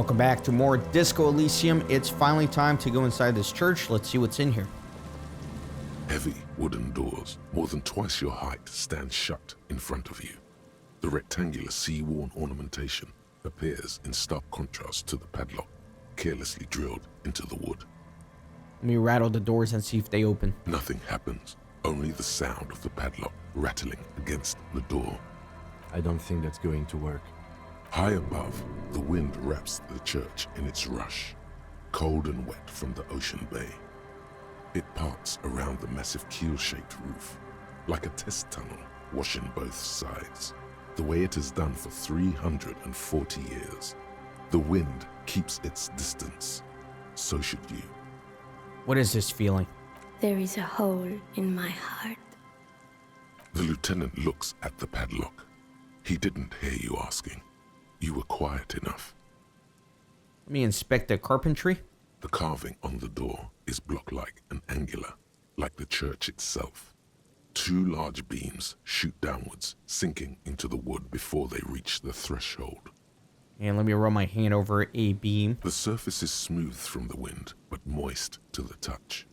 Welcome back to more Disco Elysium. It's finally time to go inside this church. Let's see what's in here. Heavy wooden doors, more than twice your height, stand shut in front of you. The rectangular sea-worn ornamentation appears in stark contrast to the padlock, carelessly drilled into the wood. Let me rattle the doors and see if they open. Nothing happens, only the sound of the padlock rattling against the door. I don't think that's going to work. High above, the wind wraps the church in its rush, cold and wet from the ocean bay. It parts around the massive keel-shaped roof, like a test tunnel washing both sides, the way it has done for 340 years. The wind keeps its distance. So should you. What is this feeling? There is a hole in my heart. The lieutenant looks at the padlock. He didn't hear you asking. You were quiet enough. Let me inspect the carpentry. The carving on the door is block-like and angular, like the church itself. Two large beams shoot downwards, sinking into the wood before they reach the threshold. And let me run my hand over a beam. The surface is smooth from the wind, but moist to the touch.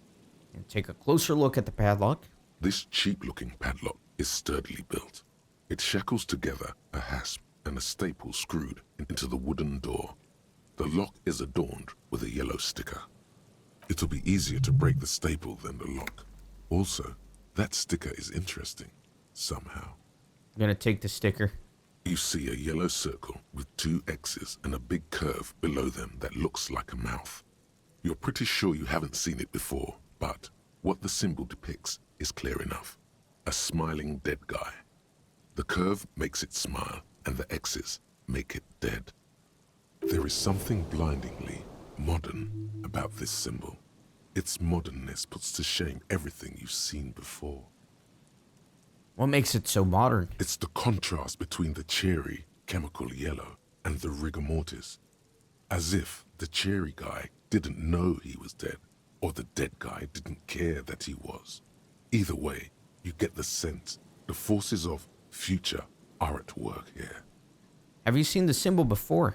And take a closer look at the padlock. This cheap-looking padlock is sturdily built. It shackles together a hasp and a staple screwed into the wooden door. The lock is adorned with a yellow sticker. It'll be easier to break the staple than the lock. Also, that sticker is interesting, somehow. I'm gonna take the sticker. You see a yellow circle with two X's and a big curve below them that looks like a mouth. You're pretty sure you haven't seen it before, but what the symbol depicts is clear enough. A smiling dead guy. The curve makes it smile, and the X's make it dead. There is something blindingly modern about this symbol. Its modernness puts to shame everything you've seen before. What makes it so modern? It's the contrast between the cheery, chemical yellow and the rigor mortis. As if the cheery guy didn't know he was dead, or the dead guy didn't care that he was. Either way, you get the sense the forces of future are at work here. Have you seen the symbol before?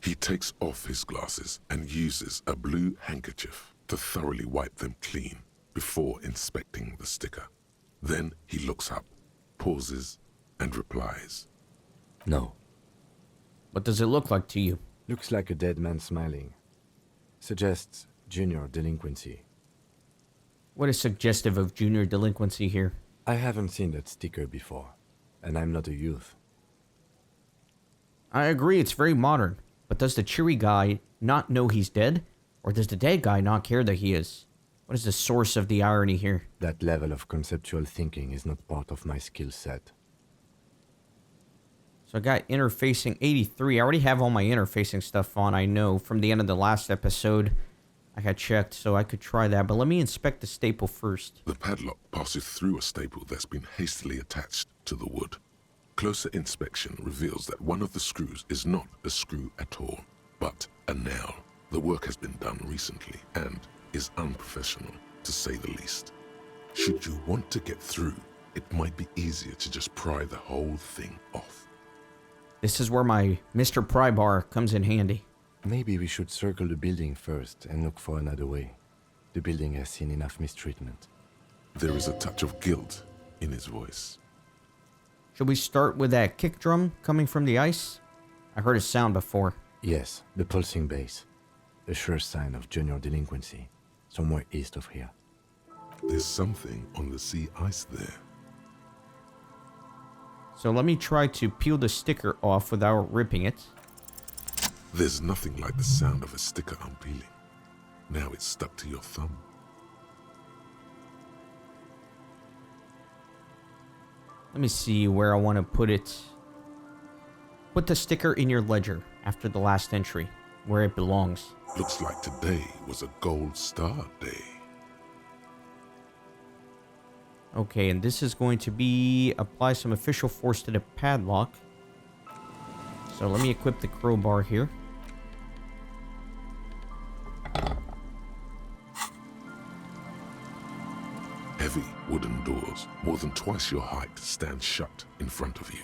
He takes off his glasses and uses a blue handkerchief to thoroughly wipe them clean before inspecting the sticker. Then he looks up, pauses, and replies. No. What does it look like to you? Looks like a dead man smiling. Suggests junior delinquency. What is suggestive of junior delinquency here? I haven't seen that sticker before, and I'm not a youth. I agree, it's very modern. But does the cheery guy not know he's dead? Or does the dead guy not care that he is? What is the source of the irony here? That level of conceptual thinking is not part of my skill set. So I got interfacing 83. I already have all my interfacing stuff on, I know. From the end of the last episode, I had checked, so I could try that. But let me inspect the staple first. The padlock passes through a staple that's been hastily attached to the wood. Closer inspection reveals that one of the screws is not a screw at all, but a nail. The work has been done recently and is unprofessional, to say the least. Should you want to get through, it might be easier to just pry the whole thing off. This is where my Mr. Pry bar comes in handy. Maybe we should circle the building first and look for another way. The building has seen enough mistreatment. There is a touch of guilt in his voice. Should we start with that kick drum coming from the ice? I heard a sound before. Yes, the pulsing bass. A sure sign of junior delinquency, somewhere east of here. There's something on the sea ice there. So let me try to peel the sticker off without ripping it. There's nothing like the sound of a sticker unpeeling. Now it's stuck to your thumb. Let me see where I want to put it. Put the sticker in your ledger after the last entry, where it belongs. Looks like today was a gold star day. Okay, and this is going to be apply some official force to the padlock. So let me equip the crowbar here. Heavy wooden doors, more than twice your height, stand shut in front of you.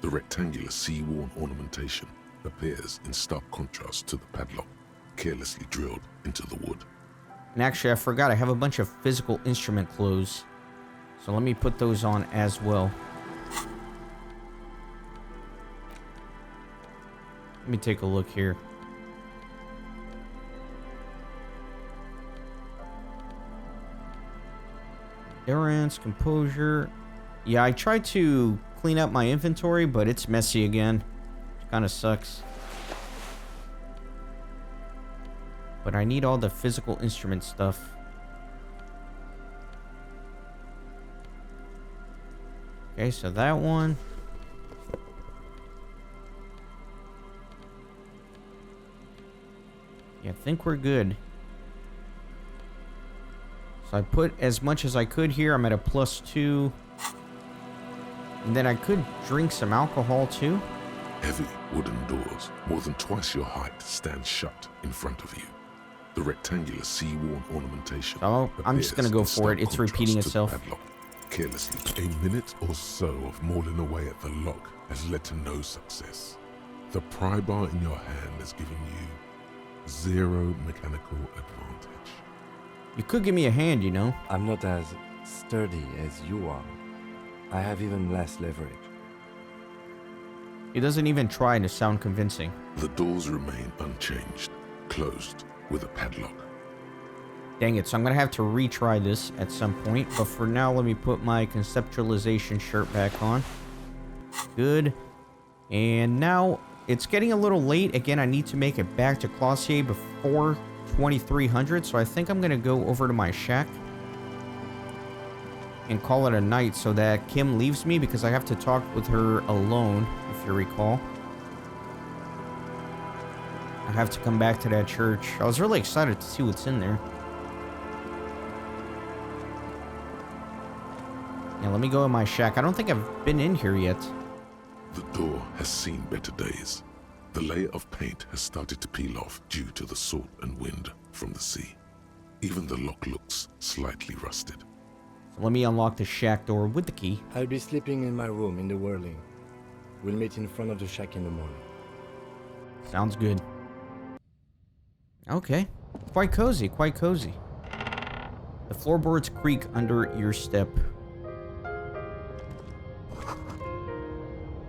The rectangular sea-worn ornamentation appears in stark contrast to the padlock, carelessly drilled into the wood. And actually, I forgot, I have a bunch of physical instrument clothes. So let me put those on as well. Let me take a look here. Endurance, composure. Yeah, I tried to clean up my inventory, but it's messy again. It kind of sucks. But I need all the physical instrument stuff. Okay, so that one. Yeah, I think we're good. So I put as much as I could here. I'm at a +2. And then I could drink some alcohol too. Heavy wooden doors, more than twice your height, stand shut in front of you. The rectangular sea-worn ornamentation. Oh, I'm just gonna go for it. It's repeating itself. Padlock, carelessly. A minute or so of mauling away at the lock has led to no success. The pry bar in your hand has given you 0 mechanical advantage. You could give me a hand, you know. I'm not as sturdy as you are. I have even less leverage. He doesn't even try to sound convincing. The doors remain unchanged, closed with a padlock. Dang it, so I'm gonna have to retry this at some point. But for now, let me put my conceptualization shirt back on. Good. And now, it's getting a little late. Again, I need to make it back to Clausier before 2300. So I think I'm gonna go over to my shack and call it a night so that Kim leaves me, because I have to talk with her alone, if you recall. I have to come back to that church. I was really excited to see what's in there. Yeah, let me go in my shack. I don't think I've been in here yet. The door has seen better days. The layer of paint has started to peel off due to the salt and wind from the sea. Even the lock looks slightly rusted. So let me unlock the shack door with the key. I'll be sleeping in my room in the whirling. We'll meet in front of the shack in the morning. Sounds good. Okay. Quite cozy, quite cozy. The floorboards creak under your step.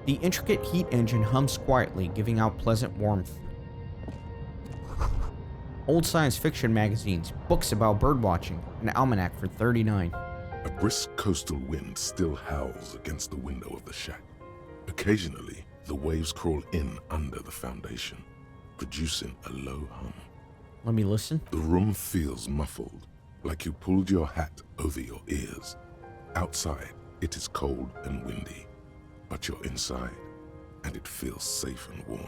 The intricate heat engine hums quietly, giving out pleasant warmth. Old science fiction magazines, books about birdwatching, an almanac for 39. A brisk coastal wind still howls against the window of the shack. Occasionally, the waves crawl in under the foundation, producing a low hum. Let me listen. The room feels muffled, like you pulled your hat over your ears. Outside, it is cold and windy, but you're inside, and it feels safe and warm.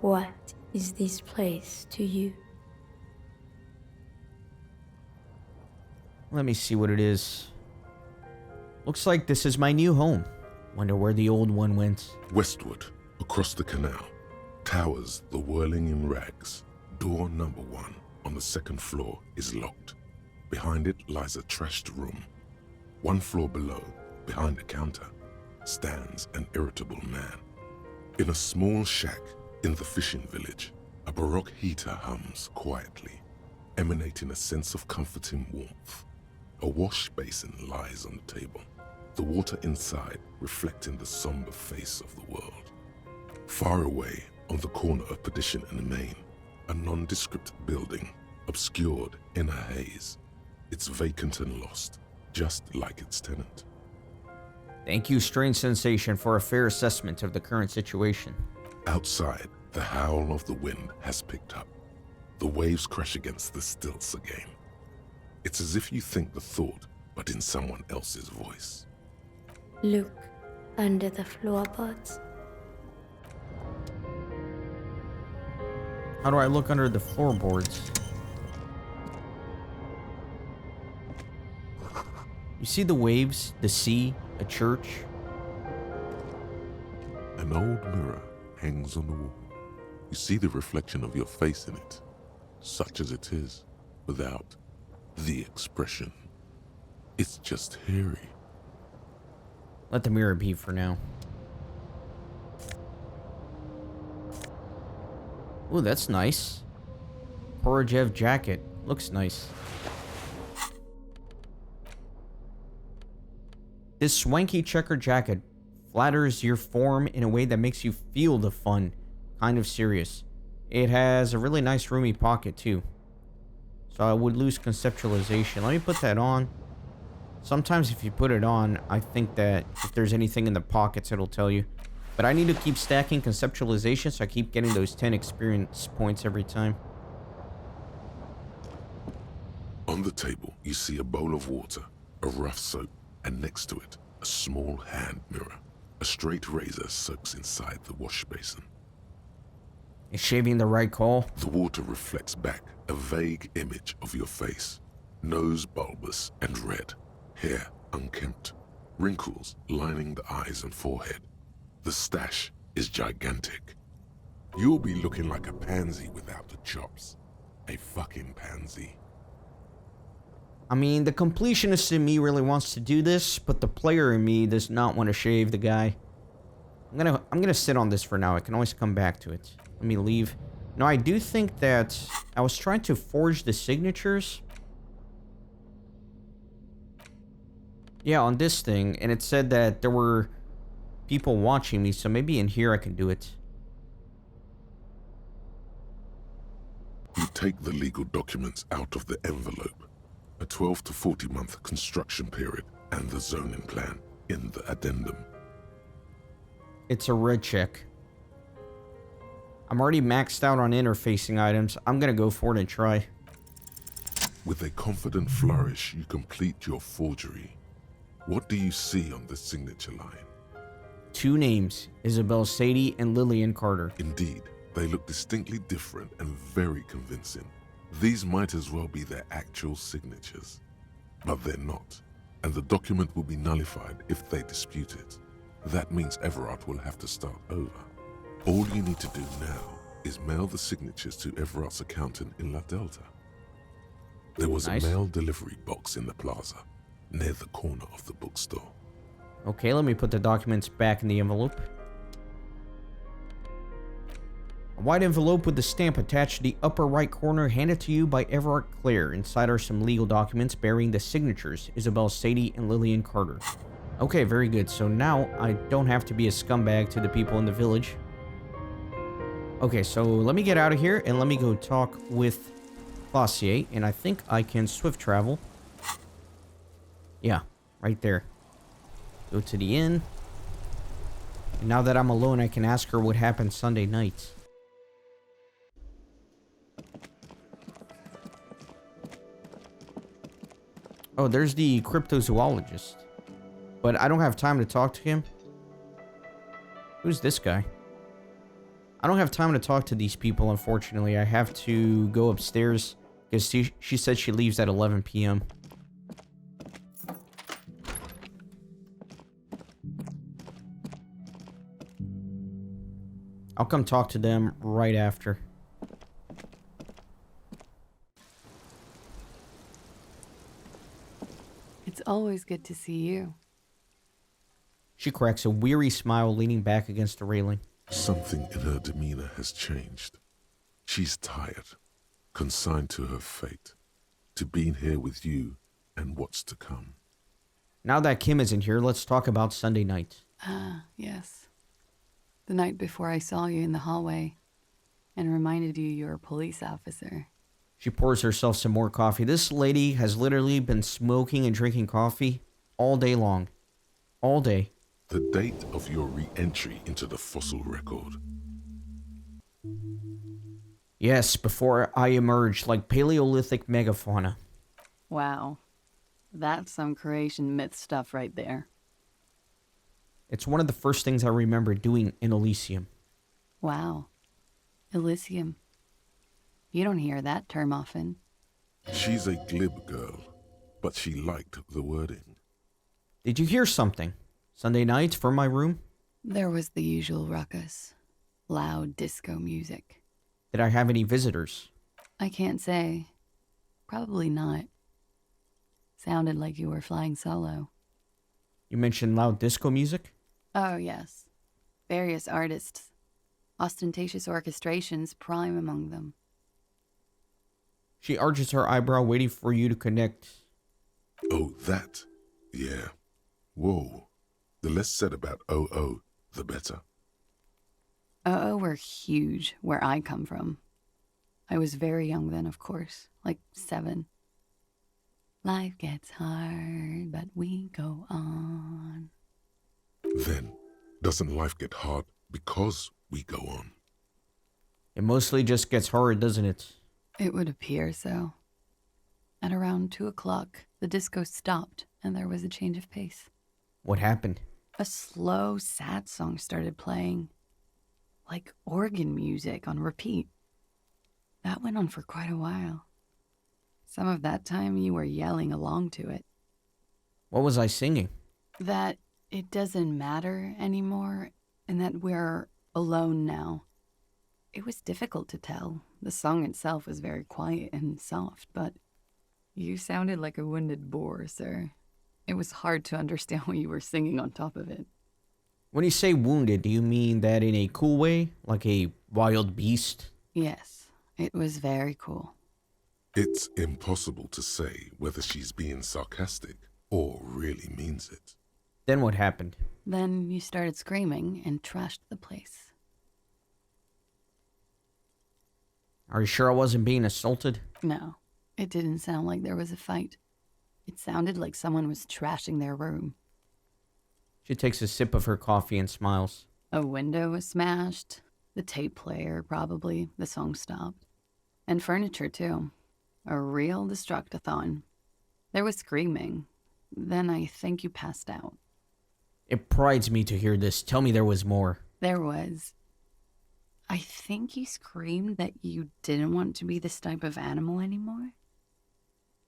What is this place to you? Let me see what it is. Looks like this is my new home. Wonder where the old one went. Westward, across the canal, towers the whirling in rags. Door number 1 on the second floor is locked. Behind it lies a trashed room. 1 floor below, behind a counter, stands an irritable man. In a small shack in the fishing village, a baroque heater hums quietly, emanating a sense of comforting warmth. A wash basin lies on the table, the water inside reflecting the somber face of the world. Far away, on the corner of Perdition and Main, a nondescript building, obscured in a haze. It's vacant and lost, just like its tenant. Thank you, Strange Sensation, for a fair assessment of the current situation. Outside, the howl of the wind has picked up. The waves crash against the stilts again. It's as if you think the thought, but in someone else's voice. Look under the floorboards. How do I look under the floorboards? You see the waves, the sea, a church? An old mirror hangs on the wall. You see the reflection of your face in it, such as it is, without the expression. It's just hairy. Let the mirror be for now. Ooh, that's nice. Korojev jacket. Looks nice. This swanky checker jacket flatters your form in a way that makes you feel the fun. Kind of serious. It has a really nice roomy pocket too. So I would lose conceptualization. Let me put that on. Sometimes if you put it on, I think that if there's anything in the pockets, it'll tell you. But I need to keep stacking conceptualization so I keep getting those 10 experience points every time. On the table, you see a bowl of water, a rough soap, and next to it, a small hand mirror. A straight razor soaks inside the wash basin. Is shaving the right call? The water reflects back a vague image of your face. Nose bulbous and red, hair unkempt, wrinkles lining the eyes and forehead. The stash is gigantic. You'll be looking like a pansy without the chops. A fucking pansy. I mean, the completionist in me really wants to do this, but the player in me does not want to shave the guy. I'm gonna sit on this for now. I can always come back to it. Let me leave. No, I do think that I was trying to forge the signatures. Yeah, on this thing, and it said that there were people watching me, so maybe in here I can do it. You take the legal documents out of the envelope. A 12 to 40 month construction period and the zoning plan in the addendum. It's a red check. I'm already maxed out on interfacing items. I'm gonna go for it and try. With a confident flourish, you complete your forgery. What do you see on the signature line? 2 names, Isabel Sadie and Lillian Carter. Indeed, they look distinctly different and very convincing. These might as well be their actual signatures. But they're not, and the document will be nullified if they dispute it. That means Everard will have to start over. All you need to do now is mail the signatures to Everard's accountant in La Delta. There was Nice. a mail delivery box in the plaza, near the corner of the bookstore. Okay, let me put the documents back in the envelope. A white envelope with the stamp attached to the upper right corner, handed to you by Everard Clare. Inside are some legal documents bearing the signatures, Isabel Sadie and Lillian Carter. Okay, very good. So now I don't have to be a scumbag to the people in the village. Okay, so let me get out of here and let me go talk with Classier, and I think I can swift travel. Yeah, right there. Go to the inn. And now that I'm alone, I can ask her what happened Sunday night. Oh, there's the cryptozoologist. But I don't have time to talk to him. Who's this guy? I don't have time to talk to these people, unfortunately. I have to go upstairs because she said she leaves at 11 p.m. I'll come talk to them right after. It's always good to see you. She cracks a weary smile, leaning back against the railing. Something in her demeanor has changed. She's tired, consigned to her fate, to being here with you and what's to come. Now that Kim isn't here, let's talk about Sunday night. Ah, yes. The night before I saw you in the hallway and reminded you're a police officer. She pours herself some more coffee. This lady has literally been smoking and drinking coffee all day long. All day. The date of your re-entry into the fossil record. Yes, before I emerged like Paleolithic megafauna. Wow. That's some creation myth stuff right there. It's one of the first things I remember doing in Elysium. Wow. Elysium. You don't hear that term often. She's a glib girl, but she liked the wording. Did you hear something? Sunday night from my room? There was the usual ruckus. Loud disco music. Did I have any visitors? I can't say. Probably not. Sounded like you were flying solo. You mentioned loud disco music? Oh, yes. Various artists. Ostentatious orchestrations prime among them. She arches her eyebrow, waiting for you to connect. Oh, that? Yeah. Whoa. The less said about OO, the better. Were huge where I come from. I was very young then, of course, like 7. Life gets hard, but we go on. Then, doesn't life get hard because we go on? It mostly just gets hard, doesn't it? It would appear so. At around 2 o'clock, the disco stopped and there was a change of pace. What happened? A slow, sad song started playing, like organ music on repeat. That went on for quite a while. Some of that time you were yelling along to it. What was I singing? That it doesn't matter anymore and that we're alone now. It was difficult to tell. The song itself was very quiet and soft, but you sounded like a wounded boar, sir. It was hard to understand what you were singing on top of it. When you say wounded, do you mean that in a cool way? Like a wild beast? Yes, it was very cool. It's impossible to say whether she's being sarcastic or really means it. Then what happened? Then you started screaming and trashed the place. Are you sure I wasn't being assaulted? No, it didn't sound like there was a fight. It sounded like someone was trashing their room. She takes a sip of her coffee and smiles. A window was smashed. The tape player, probably. The song stopped. And furniture, too. A real destructathon. There was screaming. Then I think you passed out. It prides me to hear this. Tell me there was more. There was. I think you screamed that you didn't want to be this type of animal anymore.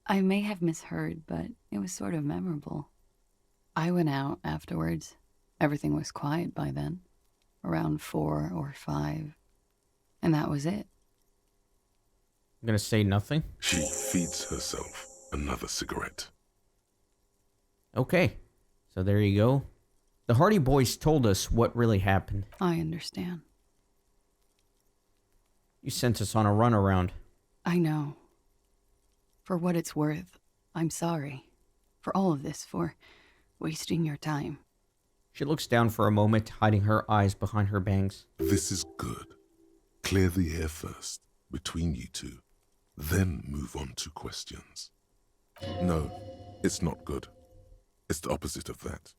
I may have misheard, but it was sort of memorable. I went out afterwards. Everything was quiet by then. Around 4 or 5. And that was it. I'm gonna say nothing. She feeds herself another cigarette. Okay, so there you go. The Hardy Boys told us what really happened. I understand. You sent us on a runaround. I know. For what it's worth, I'm sorry. For all of this, for wasting your time. She looks down for a moment, hiding her eyes behind her bangs. This is good. Clear the air first, between you two. Then move on to questions. No, it's not good. It's the opposite of that.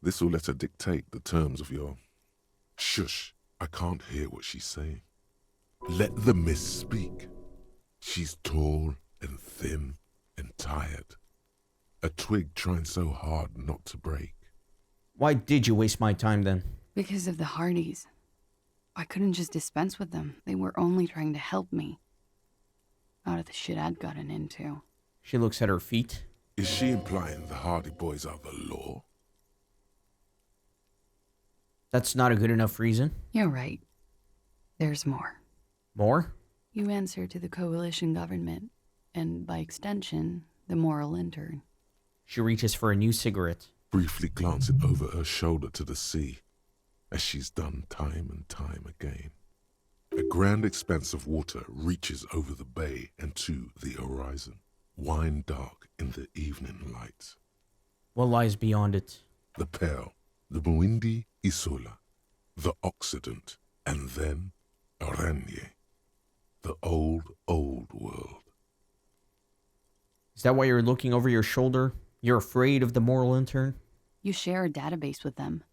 This will let her dictate the terms of your... Shush, I can't hear what she's saying. Let the miss speak. She's tall and thin and tired. A twig trying so hard not to break. Why did you waste my time then? Because of the Hardys. I couldn't just dispense with them. They were only trying to help me. Out of the shit I'd gotten into. She looks at her feet. Is she implying the Hardy Boys are the law? That's not a good enough reason. You're right. There's more. More? You answer to the coalition government, and by extension, the moral intern. She reaches for a new cigarette. Briefly glancing over her shoulder to the sea, as she's done time and time again. A grand expanse of water reaches over the bay and to the horizon, wine dark in the evening light. What lies beyond it? The Pearl, the Muindi Isola, the Occident, and then Oranje, the old, old world. Is that why you're looking over your shoulder? You're afraid of the moral intern? You share a database with them.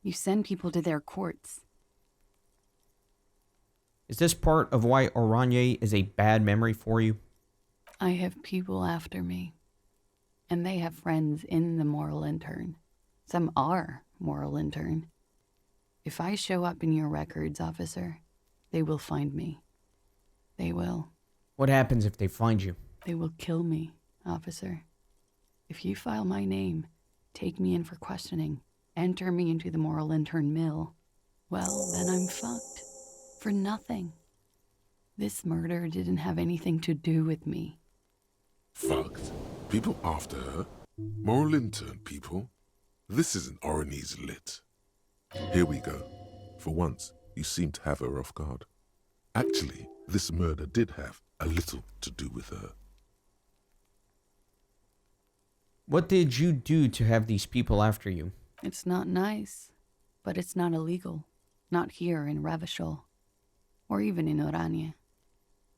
You send people to their courts. Is this part of why Oranje is a bad memory for you? I have people after me. And they have friends in the moral intern. Some are moral intern. If I show up in your records, officer, they will find me. They will. What happens if they find you? They will kill me, officer. If you file my name, take me in for questioning, enter me into the moral intern mill, well, then I'm fucked. For nothing. This murder didn't have anything to do with me. Fucked. People after her. Moral intern people. This isn't Orani's lit. Here we go. For once, You seem to have her off guard. Actually, this murder did have a little to do with her. What did you do to have these people after you? It's not nice, but it's not illegal. Not here in Ravishol, or even in Oranje.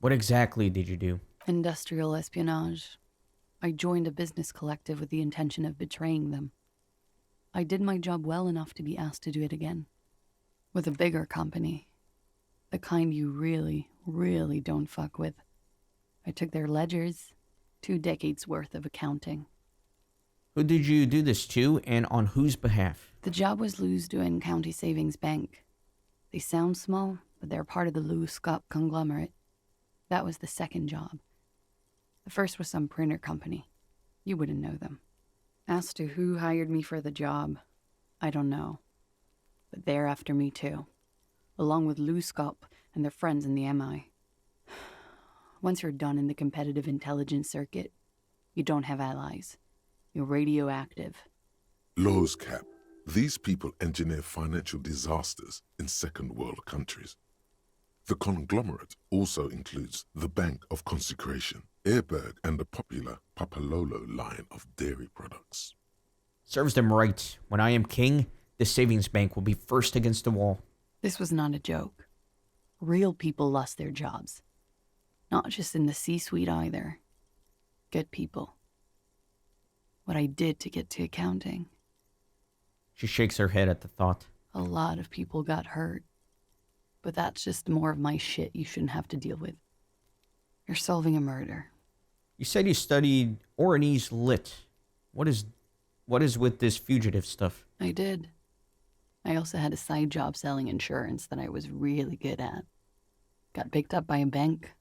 What exactly did you do? Industrial espionage. I joined a business collective with the intention of betraying them. I did my job well enough to be asked to do it again. With a bigger company. The kind you really, really don't fuck with. I took their ledgers, 2 decades worth of accounting. Who did you do this to, and on whose behalf? The job was Leeuwarden County Savings Bank. They sound small, but they're part of the Leeuwarden conglomerate. That was the second job. The first was some printer company. You wouldn't know them. As to who hired me for the job, I don't know. But they're after me too, along with Leeuwarden and their friends in the MI. Once you're done in the competitive intelligence circuit, you don't have allies. You're radioactive. Laws cap. These people engineer financial disasters in second world countries. The conglomerate also includes the Bank of Consecration, Airberg, and the popular Papalolo line of dairy products. Serves them right. When I am king, the savings bank will be first against the wall. This was not a joke. Real people lost their jobs. Not just in the C-suite either. Good people. What I did to get to accounting. She shakes her head at the thought. A lot of people got hurt. But that's just more of my shit you shouldn't have to deal with. You're solving a murder. You said you studied Oranese Lit. What is with this fugitive stuff? I did. I also had a side job selling insurance that I was really good at. Got picked up by a bank.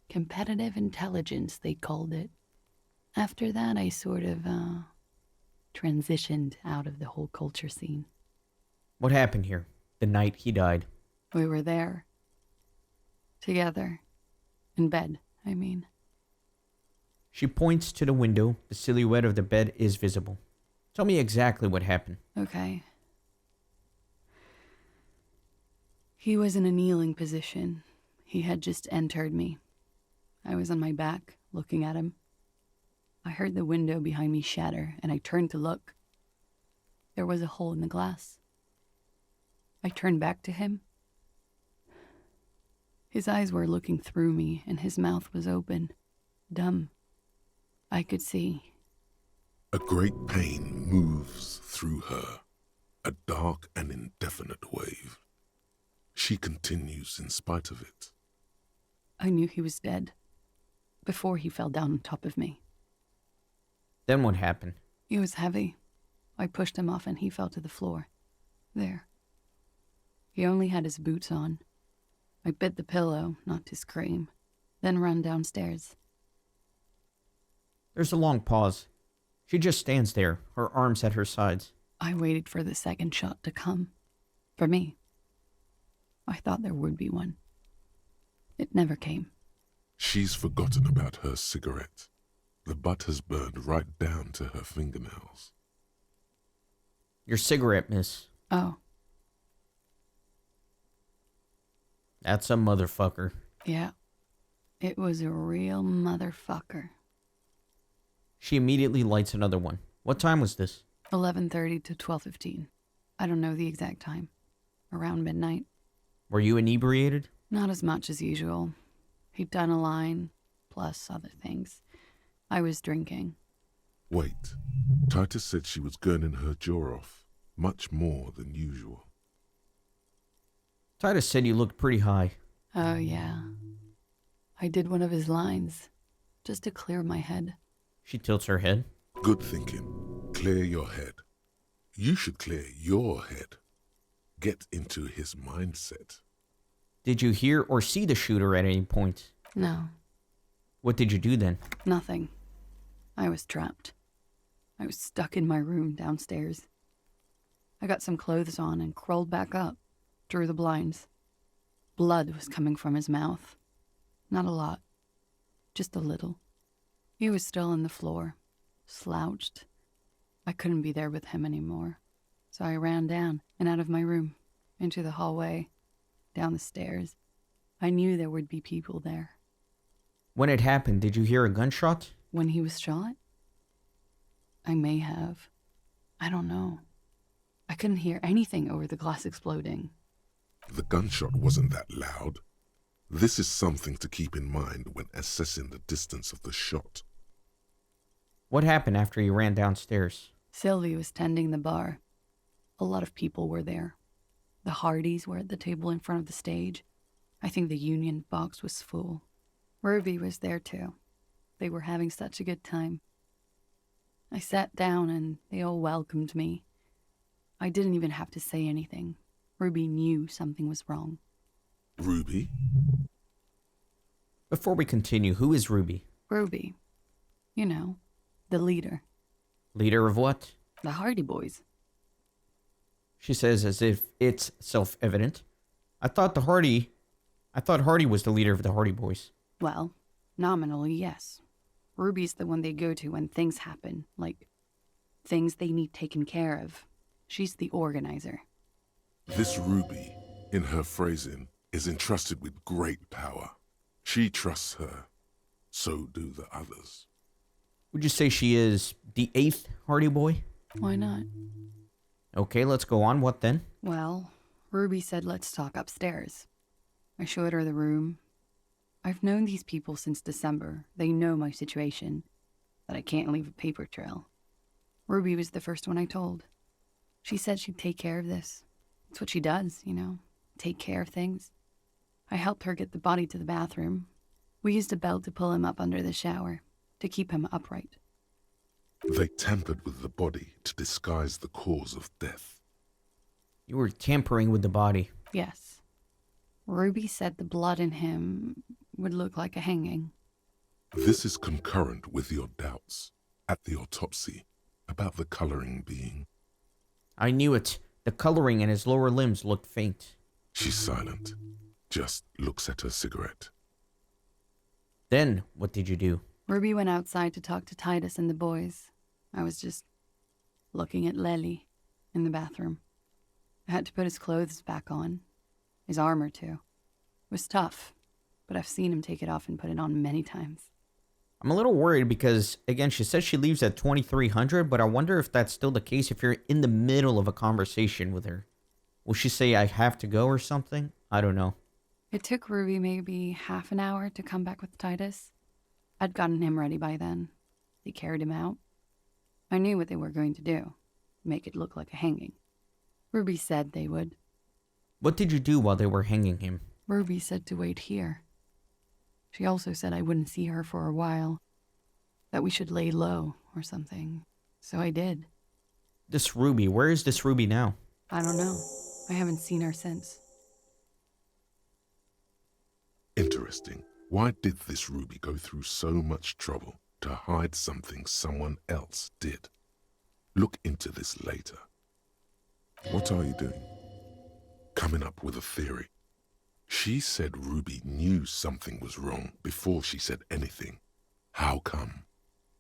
Competitive intelligence, they called it. After that, I sort of, transitioned out of the whole culture scene. What happened here the night he died? We were there. Together. In bed, I mean. She points to the window. The silhouette of the bed is visible. Tell me exactly what happened. Okay. He was in a kneeling position. He had just entered me. I was on my back, looking at him. I heard the window behind me shatter, and I turned to look. There was a hole in the glass. I turned back to him. His eyes were looking through me, and his mouth was open, dumb. I could see. A great pain moves through her, a dark and indefinite wave. She continues in spite of it. I knew he was dead, before he fell down on top of me. Then what happened? He was heavy. I pushed him off and he fell to the floor. There. He only had his boots on. I bit the pillow, not to scream, then ran downstairs. There's a long pause. She just stands there, her arms at her sides. I waited for the second shot to come. For me. I thought there would be one. It never came. She's forgotten about her cigarette. The butt has burned right down to her fingernails. Your cigarette, miss. Oh, That's a motherfucker. yeah. It was a real motherfucker. She immediately lights another one. What time was this? 11:30 to 12:15. I don't know the exact time. Around midnight. Were you inebriated? Not as much as usual. He'd done a line, plus other things. I was drinking. Wait. Titus said she was gurning her jaw off, much more than usual. Titus said you looked pretty high. Oh, yeah. I did one of his lines, just to clear my head. She tilts her head. Good thinking. Clear your head. You should clear your head. Get into his mindset. Did you hear or see the shooter at any point? No, What did you do then? nothing. I was trapped. I was stuck in my room downstairs. I got some clothes on and crawled back up, drew the blinds. Blood was coming from his mouth. Not a lot, just a little. He was still on the floor, slouched. I couldn't be there with him anymore, so I ran down and out of my room, into the hallway, down the stairs. I knew there would be people there. When it happened, did you hear a gunshot? When he was shot? I may have. I don't know. I couldn't hear anything over the glass exploding. The gunshot wasn't that loud. This is something to keep in mind when assessing the distance of the shot. What happened after you ran downstairs? Sylvie was tending the bar. A lot of people were there. The Hardys were at the table in front of the stage. I think the Union box was full. Ruby was there too. They were having such a good time. I sat down and they all welcomed me. I didn't even have to say anything. Ruby knew something was wrong. Ruby? Before we continue, who is Ruby? Ruby. You know, the leader. Leader of what? The Hardy Boys. She says as if it's self-evident. I thought Hardy was the leader of the Hardy Boys. Well, nominally, yes. Ruby's the one they go to when things happen, like things they need taken care of. She's the organizer. This Ruby, in her phrasing, is entrusted with great power. She trusts her. So do the others. Would you say she is the 8th Hardy Boy? Why not? Okay, let's go on. What then? Well, Ruby said let's talk upstairs. I showed her the room. I've known these people since December. They know my situation, that I can't leave a paper trail. Ruby was the first one I told. She said she'd take care of this. It's what she does, you know, take care of things. I helped her get the body to the bathroom. We used a belt to pull him up under the shower, to keep him upright. They tampered with the body to disguise the cause of death. You were tampering with the body. Yes. Ruby said the blood in him would look like a hanging. This is concurrent with your doubts at the autopsy about the coloring being. I knew it. The coloring in his lower limbs looked faint. She's silent, just looks at her cigarette. Then, what did you do? Ruby went outside to talk to Titus and the boys. I was just looking at Lely in the bathroom. I had to put his clothes back on. His armor, too. It was tough, but I've seen him take it off and put it on many times. I'm a little worried because, again, she says she leaves at 2300, but I wonder if that's still the case if you're in the middle of a conversation with her. Will she say, I have to go or something? I don't know. It took Ruby maybe half an hour to come back with Titus. I'd gotten him ready by then. They carried him out. I knew what they were going to do. Make it look like a hanging. Ruby said they would. What did you do while they were hanging him? Ruby said to wait here. She also said I wouldn't see her for a while. That we should lay low or something. So I did. This Ruby, where is this Ruby now? I don't know. I haven't seen her since. Interesting. Why did this Ruby go through so much trouble to hide something someone else did? Look into this later. What are you doing? Coming up with a theory. She said Ruby knew something was wrong before she said anything. How come?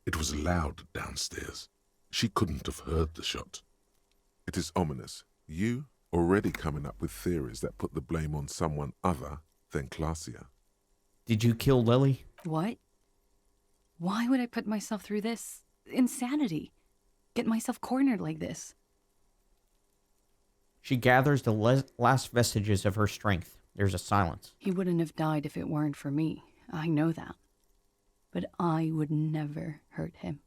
It was loud downstairs. She couldn't have heard the shot. It is ominous. You already coming up with theories that put the blame on someone other than Clausia. Did you kill Lily? What? Why would I put myself through this? Insanity. Get myself cornered like this. She gathers the last vestiges of her strength. There's a silence. He wouldn't have died if it weren't for me. I know that. But I would never hurt him.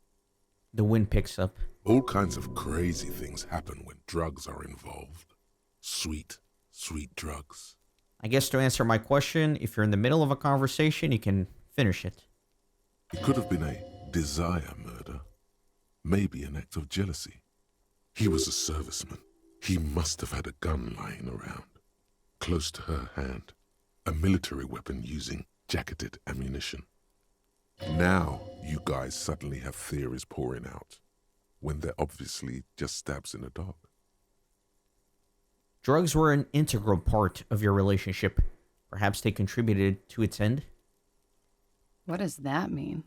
The wind picks up. All kinds of crazy things happen when drugs are involved. Sweet, sweet drugs. I guess to answer my question, if you're in the middle of a conversation, you can finish it. It could have been a desire murder. Maybe an act of jealousy. He was a serviceman. He must have had a gun lying around, close to her hand. A military weapon using jacketed ammunition. Now you guys suddenly have theories pouring out, when they're obviously just stabs in the dark. Drugs were an integral part of your relationship. Perhaps they contributed to its end? What does that mean?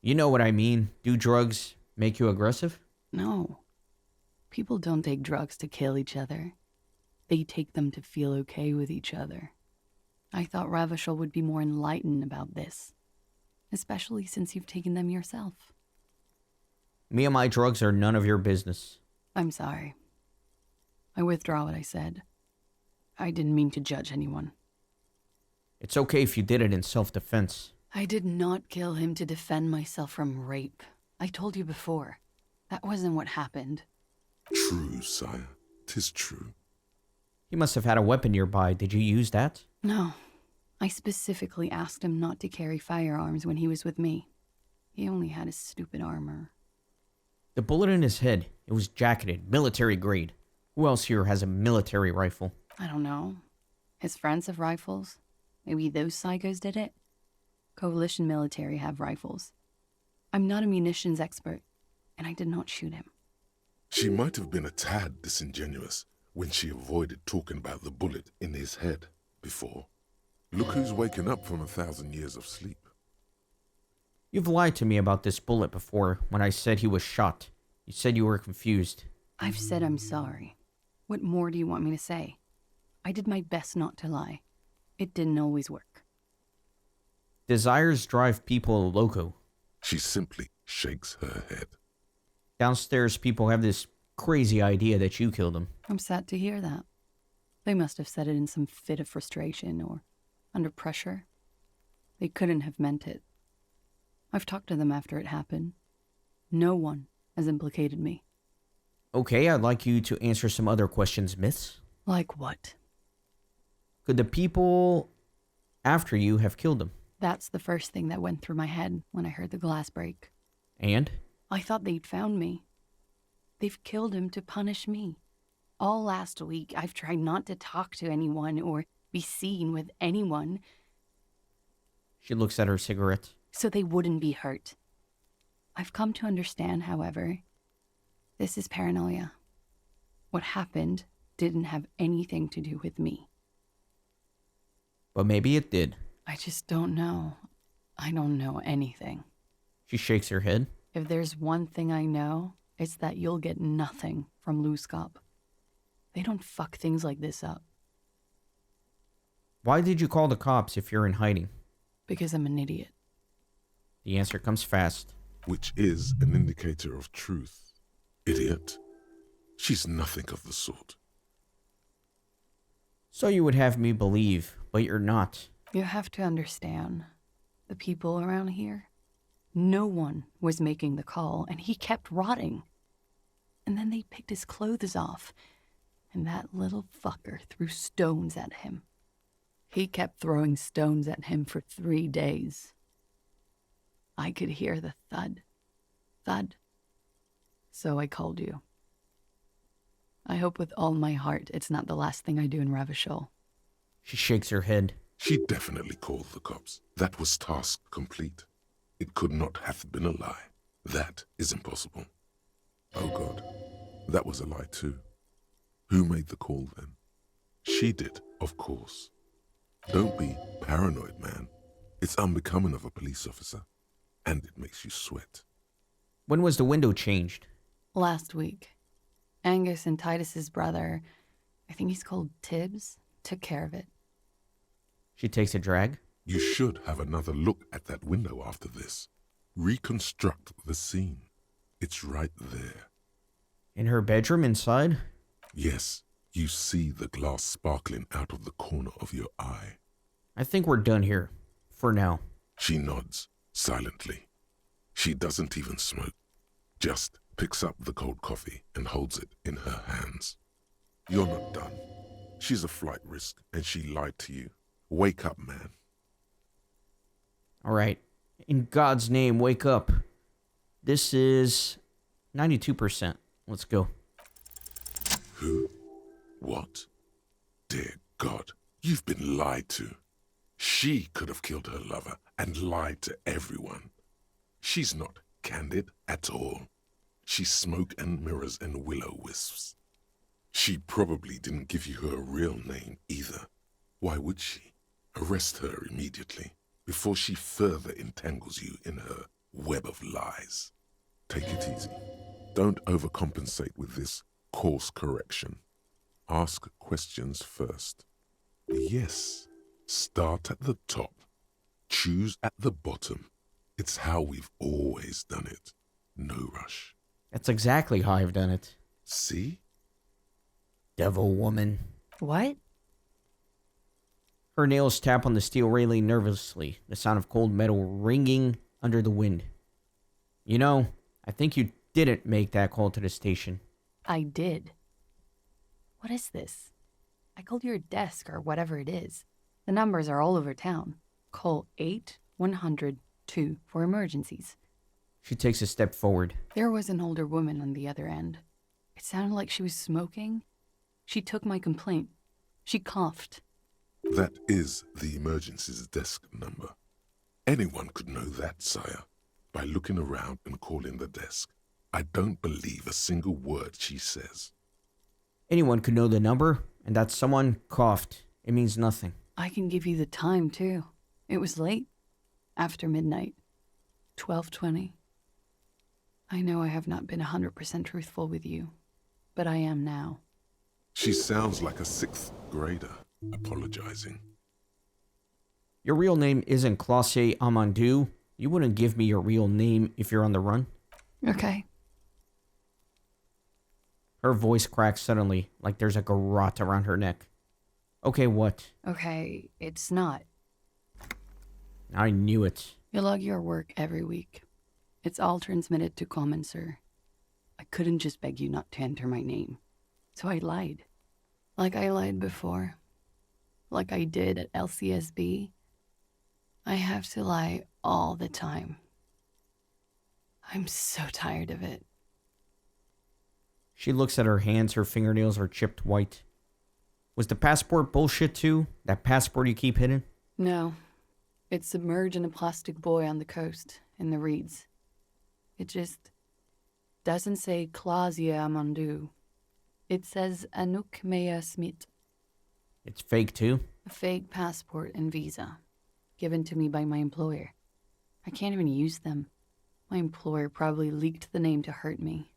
You know what I mean. Do drugs make you aggressive? No. People don't take drugs to kill each other. They take them to feel okay with each other. I thought Ravishal would be more enlightened about this, especially since you've taken them yourself. Me and my drugs are none of your business. I'm sorry. I withdraw what I said. I didn't mean to judge anyone. It's okay if you did it in self-defense. I did not kill him to defend myself from rape. I told you before. That wasn't what happened. True, sire. 'Tis true. He must have had a weapon nearby. Did you use that? No. I specifically asked him not to carry firearms when he was with me. He only had his stupid armor. The bullet in his head, it was jacketed, military grade. Who else here has a military rifle? I don't know. His friends have rifles. Maybe those psychos did it. Coalition military have rifles. I'm not a munitions expert, and I did not shoot him. She might have been a tad disingenuous when she avoided talking about the bullet in his head before. Look who's waking up from 1,000 years of sleep. You've lied to me about this bullet before when I said he was shot. You said you were confused. I've said I'm sorry. What more do you want me to say? I did my best not to lie. It didn't always work. Desires drive people loco. She simply shakes her head. Downstairs, people have this crazy idea that you killed him. I'm sad to hear that. They must have said it in some fit of frustration or under pressure. They couldn't have meant it. I've talked to them after it happened. No one has implicated me. Okay, I'd like you to answer some other questions, Miss. Like what? Could the people after you have killed him? That's the first thing that went through my head when I heard the glass break. And? I thought they'd found me. They've killed him to punish me. All last week, I've tried not to talk to anyone or be seen with anyone. She looks at her cigarette. So they wouldn't be hurt. I've come to understand, however, this is paranoia. What happened didn't have anything to do with me. But maybe it did. I just don't know. I don't know anything. She shakes her head. If there's one thing I know, it's that you'll get nothing from Luskop. They don't fuck things like this up. Why did you call the cops if you're in hiding? Because I'm an idiot. The answer comes fast. Which is an indicator of truth. Idiot. She's nothing of the sort. So you would have me believe, but you're not. You have to understand, the people around here, no one was making the call, and he kept rotting. And then they picked his clothes off, and that little fucker threw stones at him. He kept throwing stones at him for 3 days. I could hear the thud, thud. So I called you. I hope with all my heart it's not the last thing I do in Ravishal. She shakes her head. She definitely called the cops. That was task complete. It could not have been a lie. That is impossible. Oh God, that was a lie too. Who made the call then? She did, of course. Don't be paranoid, man. It's unbecoming of a police officer. And it makes you sweat. When was the window changed? Last week. Angus and Titus's brother, I think he's called Tibbs, took care of it. She takes a drag. You should have another look at that window after this. Reconstruct the scene. It's right there. In her bedroom inside? Yes, you see the glass sparkling out of the corner of your eye. I think we're done here. For now. She nods, silently. She doesn't even smoke. Just picks up the cold coffee and holds it in her hands. You're not done. She's a flight risk, and she lied to you. Wake up, man. All right. In God's name, wake up. This is 92%. Let's go. Who? What? Dear God, you've been lied to. She could have killed her lover and lied to everyone. She's not candid at all. She's smoke and mirrors and will-o'-wisps. She probably didn't give you her real name either. Why would she? Arrest her immediately before she further entangles you in her web of lies. Take it easy. Don't overcompensate with this course correction. Ask questions first. Yes, start at the top. Choose at the bottom. It's how we've always done it. No rush. That's exactly how I've done it. See? Devil woman. What? Her nails tap on the steel railing nervously, the sound of cold metal ringing under the wind. You know, I think you didn't make that call to the station. I did. What is this? I called your desk or whatever it is. The numbers are all over town. Call 8102 for emergencies. She takes a step forward. There was an older woman on the other end. It sounded like she was smoking. She took my complaint. She coughed. That is the emergencies desk number. Anyone could know that, sire, by looking around and calling the desk. I don't believe a single word she says. Anyone could know the number, and that someone coughed. It means nothing. I can give you the time, too. It was late. After midnight. 12:20. I know I have not been 100% truthful with you, but I am now. She sounds like a 6th grader, apologizing. Your real name isn't Claude Amandu. You wouldn't give me your real name if you're on the run. Okay. Her voice cracks suddenly, like there's a garrote around her neck. Okay, what? Okay, it's not. I knew it. You log your work every week. It's all transmitted to Common, sir. I couldn't just beg you not to enter my name. So I lied. Like I lied before. Like I did at LCSB. I have to lie all the time. I'm so tired of it. She looks at her hands. Her fingernails are chipped white. Was the passport bullshit too? That passport you keep hidden? No. It's submerged in a plastic buoy on the coast, in the reeds. It just doesn't say Claudia Amandu. It says Anouk Mea Smith. It's fake too? A fake passport and visa, given to me by my employer. I can't even use them. My employer probably leaked the name to hurt me.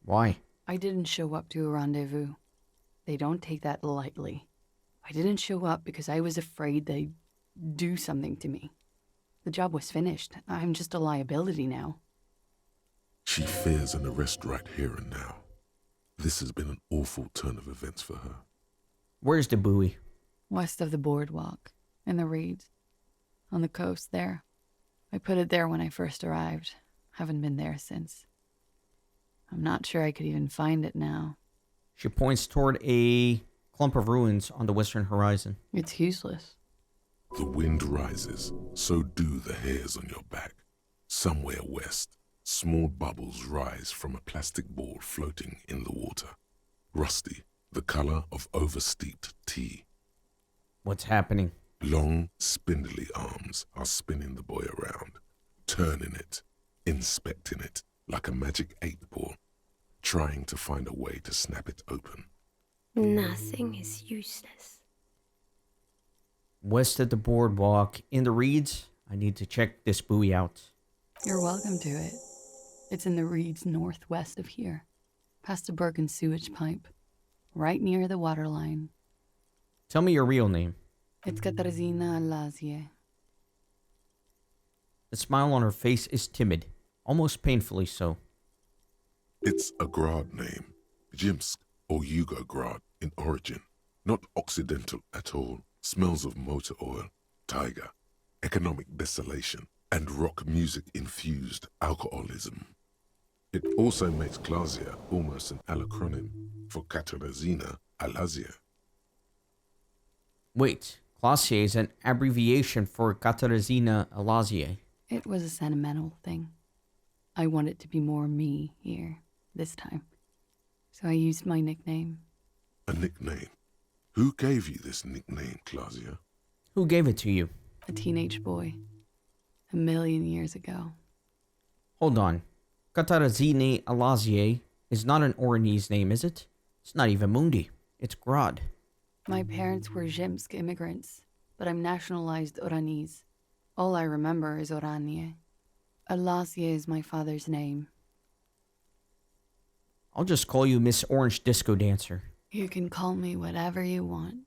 Why? I didn't show up to a rendezvous. They don't take that lightly. I didn't show up because I was afraid they'd do something to me. The job was finished. I'm just a liability now. She fears an arrest right here and now. This has been an awful turn of events for her. Where's the buoy? West of the boardwalk, in the reeds. On the coast there. I put it there when I first arrived. Haven't been there since. I'm not sure I could even find it now. She points toward a clump of ruins on the western horizon. It's useless. The wind rises, so do the hairs on your back. Somewhere west, small bubbles rise from a plastic ball floating in the water. Rusty, the color of oversteeped tea. What's happening? Long, spindly arms are spinning the buoy around, turning it, inspecting it like a magic 8-ball, trying to find a way to snap it open. Nothing is useless. West of the boardwalk, in the reeds. I need to check this buoy out. You're welcome to it. It's in the reeds northwest of here, past the Bergen sewage pipe, right near the waterline. Tell me your real name. It's Katarzyna Lazie. The smile on her face is timid, almost painfully so. It's a Grad name, Jimsk or Yugo-Grad in origin, not Occidental at all. Smells of motor oil, tiger, economic desolation, and rock music-infused alcoholism. It also makes Claudia almost an allochronym for Katarzyna Alazia. Wait, Clausier is an abbreviation for Katarzyna Alazie. It was a sentimental thing. I wanted to be more me here, this time. So I used my nickname. A nickname? Who gave you this nickname, Claudia? Who gave it to you? A teenage boy. 1,000,000 years ago. Hold on. Katarzyna Alazie is not an Oranese name, is it? It's not even Mundi. It's Grad. My parents were Zhimsk immigrants, but I'm nationalized Oranese. All I remember is Oranje. Alazie is my father's name. I'll just call you Miss Orange Disco Dancer. You can call me whatever you want.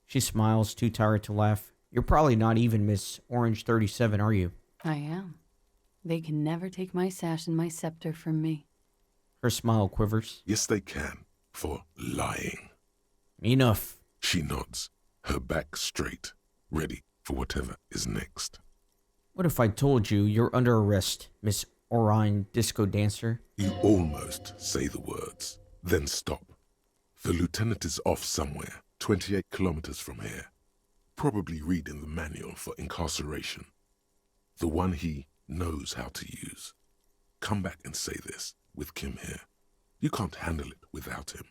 She smiles, too tired to laugh. You're probably not even Miss Orange 37, are you? I am. They can never take my sash and my scepter from me. Her smile quivers. Yes, they can, for lying. Enough. She nods, her back straight, ready for whatever is next. What if I told you you're under arrest, Miss Orion Disco Dancer? You almost say the words, then stop. The lieutenant is off somewhere, 28 kilometers from here. Probably reading the manual for incarceration. The one he knows how to use. Come back and say this with Kim here. You can't handle it without him.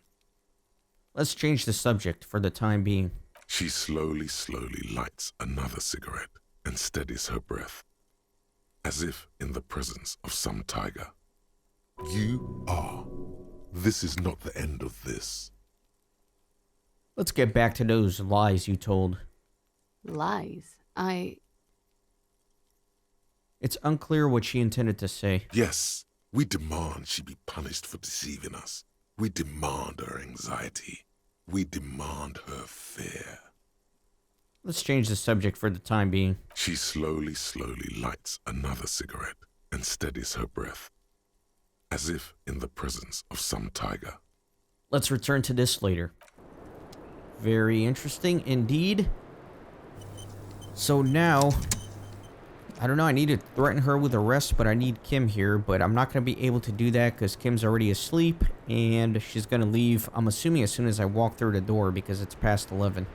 Let's change the subject for the time being. She slowly lights another cigarette and steadies her breath, as if in the presence of some tiger. You are. This is not the end of this. Let's get back to those lies you told. Lies? It's unclear what she intended to say. Yes, we demand she be punished for deceiving us. We demand her anxiety. We demand her fear. Let's change the subject for the time being. She slowly lights another cigarette and steadies her breath, as if in the presence of some tiger. Let's return to this later. Very interesting indeed. So now, I don't know, I need to threaten her with arrest, but I need Kim here, but I'm not going to be able to do that because Kim's already asleep, and she's going to leave, I'm assuming as soon as I walk through the door because it's past 11.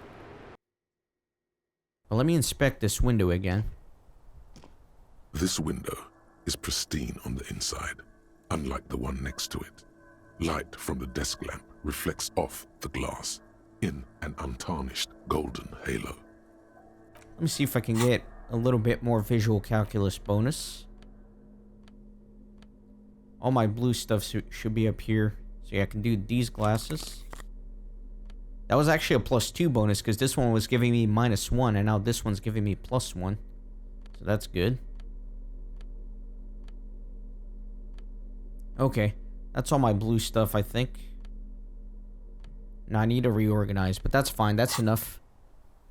But let me inspect this window again. This window is pristine on the inside, unlike the one next to it. Light from the desk lamp reflects off the glass in an untarnished golden halo. Let me see if I can get a little bit more visual calculus bonus. All my blue stuff should be up here. So yeah, I can do these glasses. That was actually a +2 bonus because this one was giving me -1 and now this one's giving me +1. So that's good. Okay, that's all my blue stuff, I think. Now I need to reorganize, but that's fine. That's enough.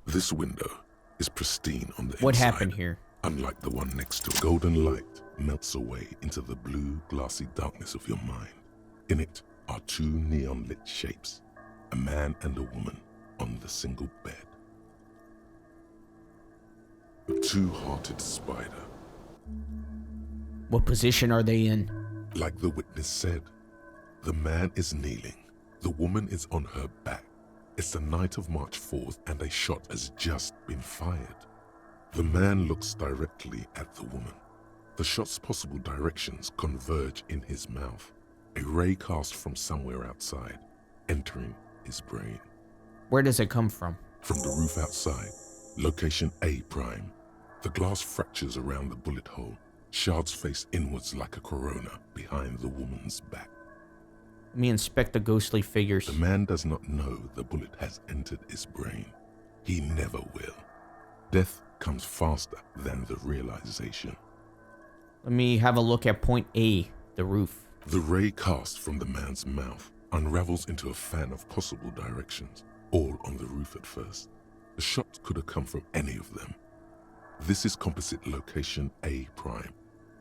This window is pristine on the inside. What happened here? Unlike the one next to it. Golden light melts away into the blue, glassy darkness of your mind. In it are two neon-lit shapes, a man and a woman on the single bed. A two-hearted spider. What position are they in? Like the witness said, the man is kneeling, the woman is on her back. It's the night of March 4th and a shot has just been fired. The man looks directly at the woman. The shot's possible directions converge in his mouth, a ray cast from somewhere outside, entering his brain. Where does it come from? From the roof outside, location A prime. The glass fractures around the bullet hole. Shards face inwards like a corona behind the woman's back. Let me inspect the ghostly figures. The man does not know the bullet has entered his brain. He never will. Death comes faster than the realization. Let me have a look at point A, the roof. The ray cast from the man's mouth unravels into a fan of possible directions, all on the roof at first. The shot could have come from any of them. This is composite location A prime,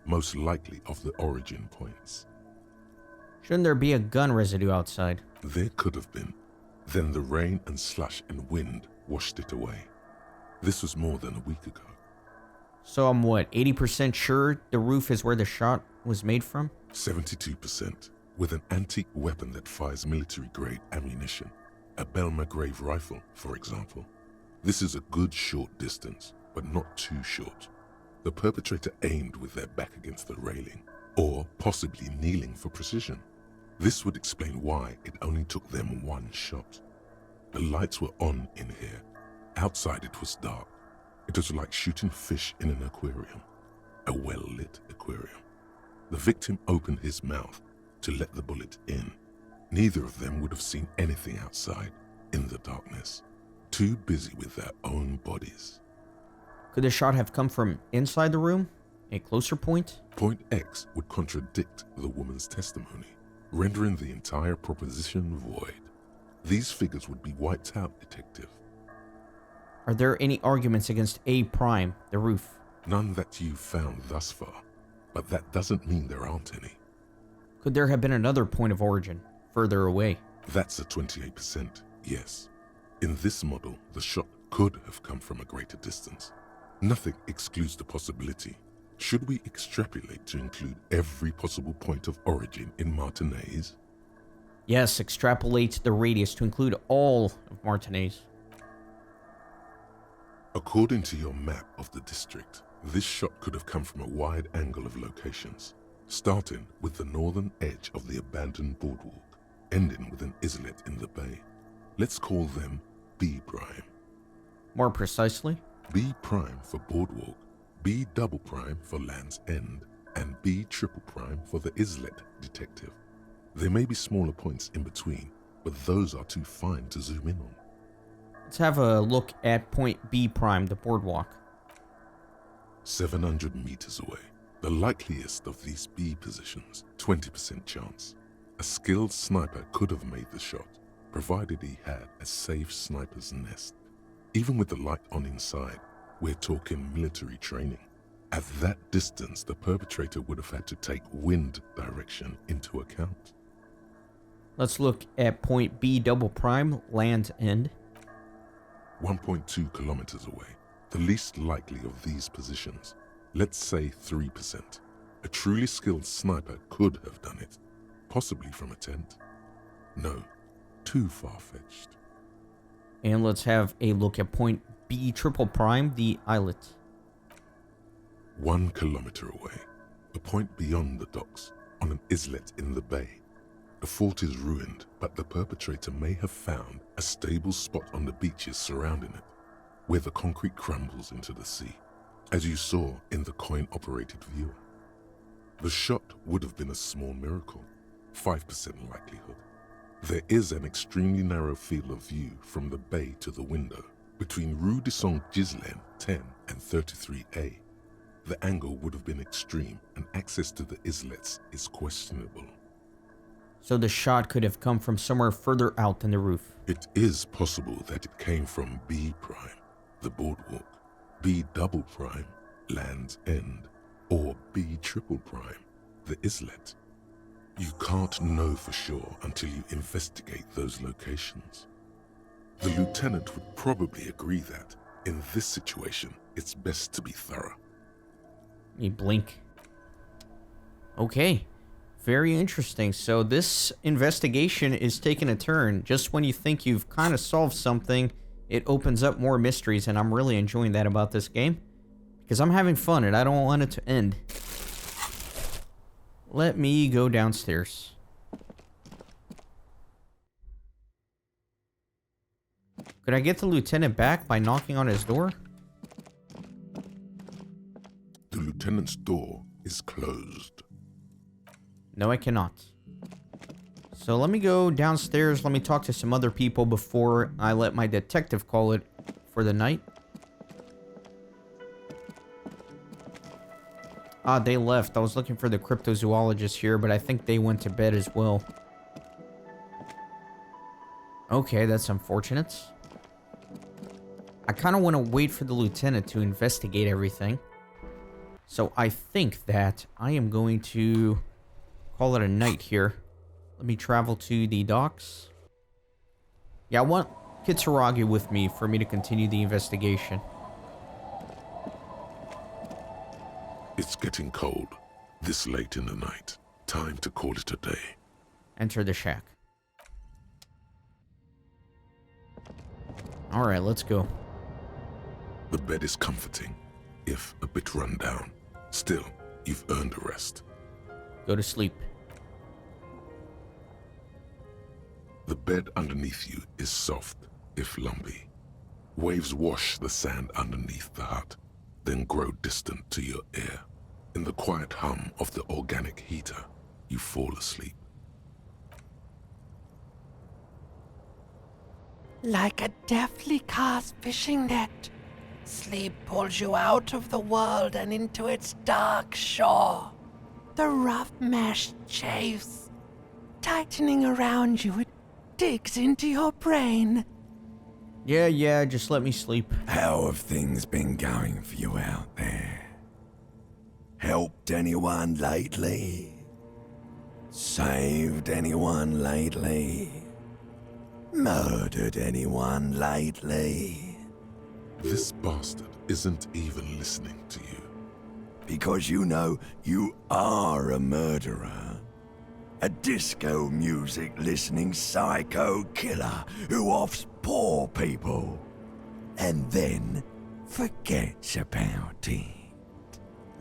most likely of the origin points. Shouldn't there be a gun residue outside? There could have been. Then the rain and slush and wind washed it away. This was more than a week ago. So I'm what, 80% sure the roof is where the shot was made from? 72%, with an antique weapon that fires military-grade ammunition. A Belmagrave rifle, for example. This is a good short distance, but not too short. The perpetrator aimed with their back against the railing, or possibly kneeling for precision. This would explain why it only took them one shot. The lights were on in here. Outside it was dark. It was like shooting fish in an aquarium, a well-lit aquarium. The victim opened his mouth to let the bullet in. Neither of them would have seen anything outside, in the darkness, too busy with their own bodies. Could the shot have come from inside the room? A closer point? Point X would contradict the woman's testimony. rendering the entire proposition void. These figures would be wiped out, Detective. Are there any arguments against A prime, the roof? None that you've found thus far, but that doesn't mean there aren't any. Could there have been another point of origin, further away? That's a 28%, yes. In this model, the shot could have come from a greater distance. Nothing excludes the possibility. Should we extrapolate to include every possible point of origin in Martinez? Yes, extrapolate the radius to include all of Martinez. According to your map of the district, this shot could have come from a wide angle of locations, starting with the northern edge of the abandoned boardwalk, ending with an islet in the bay. Let's call them B prime. More precisely? B prime for boardwalk, B double prime for Land's End, and B triple prime for the islet, Detective. There may be smaller points in between, but those are too fine to zoom in on. Let's have a look at point B prime, the boardwalk. 700 meters away. The likeliest of these B positions, 20% chance. A skilled sniper could have made the shot, provided he had a safe sniper's nest. Even with the light on inside, we're talking military training. At that distance, the perpetrator would have had to take wind direction into account. Let's look at point B double prime, Land's End. 1.2 kilometers away. The least likely of these positions. Let's say 3%. A truly skilled sniper could have done it, possibly from a tent. No, too far-fetched. And let's have a look at point B triple prime, the islet. 1 kilometer away. A point beyond the docks, on an islet in the bay. The fort is ruined, but the perpetrator may have found a stable spot on the beaches surrounding it, where the concrete crumbles into the sea, as you saw in the coin-operated viewer. The shot would have been a small miracle, 5% likelihood. There is an extremely narrow field of view from the bay to the window, between Rue de Saint-Ghislain 10 and 33A. The angle would have been extreme, and access to the islets is questionable. So the shot could have come from somewhere further out than the roof. It is possible that it came from B prime, the boardwalk, B double prime, Land's End, or B triple prime, the islet. You can't know for sure until you investigate those locations. The lieutenant would probably agree that, in this situation, it's best to be thorough. You blink. Okay. Very interesting. So this investigation is taking a turn. Just when you think you've kind of solved something, it opens up more mysteries, and I'm really enjoying that about this game. Because I'm having fun, and I don't want it to end. Let me go downstairs. Could I get the lieutenant back by knocking on his door? The lieutenant's door is closed. No, I cannot. So let me go downstairs. Let me talk to some other people before I let my detective call it for the night. Ah, they left. I was looking for the cryptozoologist here, but I think they went to bed as well. Okay, that's unfortunate. I kind of want to wait for the lieutenant to investigate everything. So I think that I am going to call it a night here. Let me travel to the docks. Yeah, I want Kitsuragi with me for me to continue the investigation. It's getting cold, this late in the night. Time to call it a day. Enter the shack. Alright, let's go. The bed is comforting, if a bit run down. Still, you've earned a rest. Go to sleep. The bed underneath you is soft, if lumpy. Waves wash the sand underneath the hut, then grow distant to your ear. In the quiet hum of the organic heater, you fall asleep. Like a deftly cast fishing net, sleep pulls you out of the world and into its dark shore. The rough mesh chafes, tightening around you. It digs into your brain. Yeah, just let me sleep. How have things been going for you out there? Helped anyone lately? Saved anyone lately? Murdered anyone lately? This bastard isn't even listening to you. Because you know you are a murderer. A disco music listening psycho killer who offs poor people and then forgets about it.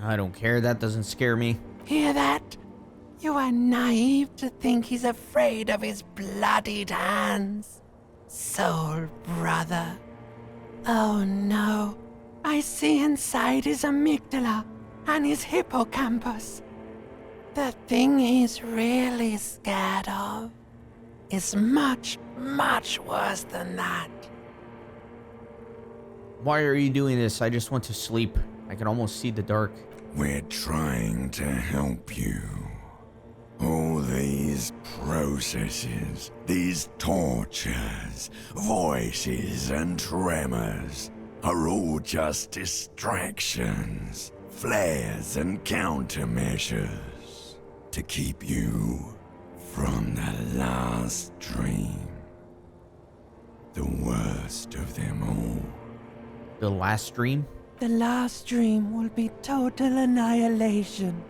I don't care, that doesn't scare me. Hear that? You are naive to think he's afraid of his bloodied hands. Soul brother. Oh no. I see inside his amygdala and his hippocampus. The thing he's really scared of is much, much worse than that. Why are you doing this? I just want to sleep. I can almost see the dark. We're trying to help you. All these processes, these tortures, voices and tremors are all just distractions, flares and countermeasures to keep you from the last dream. The worst of them all. The last dream? The last dream will be total annihilation.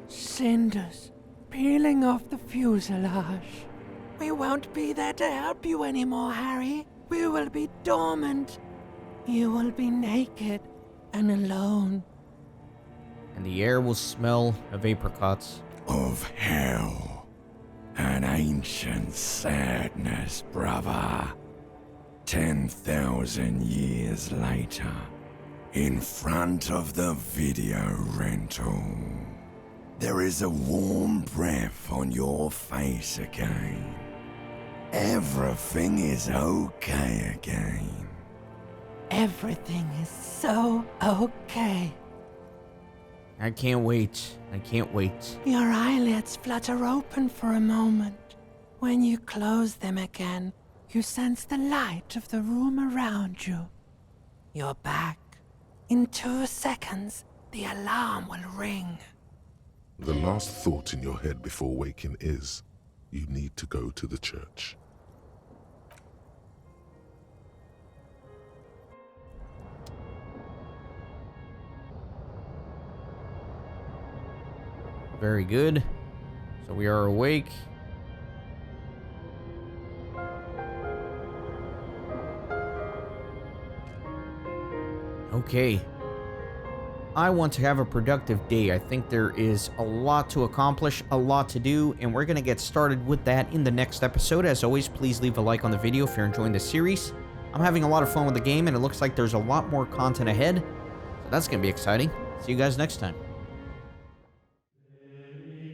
Cinders peeling off the fuselage. We won't be there to help you anymore, Harry. We will be dormant. You will be naked and alone. And the air will smell of apricots. Of hell. An ancient sadness, brother. 10,000 years later, in front of the video rental, there is a warm breath on your face again. Everything is okay again. Everything is so okay. I can't wait. I can't wait. Your eyelids flutter open for a moment. When you close them again, you sense the light of the room around you. You're back. In 2 seconds, the alarm will ring. The last thought in your head before waking is, you need to go to the church. Very good. So we are awake. Okay. I want to have a productive day. I think there is a lot to accomplish, a lot to do, and we're going to get started with that in the next episode. As always, please leave a like on the video if you're enjoying the series. I'm having a lot of fun with the game, and it looks like there's a lot more content ahead. So that's going to be exciting. See you guys next time.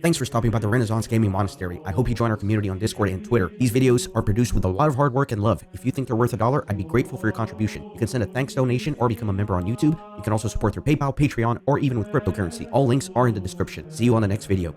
Thanks for stopping by the Renaissance Gaming Monastery. I hope you join our community on Discord and Twitter. These videos are produced with a lot of hard work and love. If you think they're worth $1, I'd be grateful for your contribution. You can send a thanks donation or become a member on YouTube. You can also support through PayPal, Patreon, or even with cryptocurrency. All links are in the description. See you on the next video.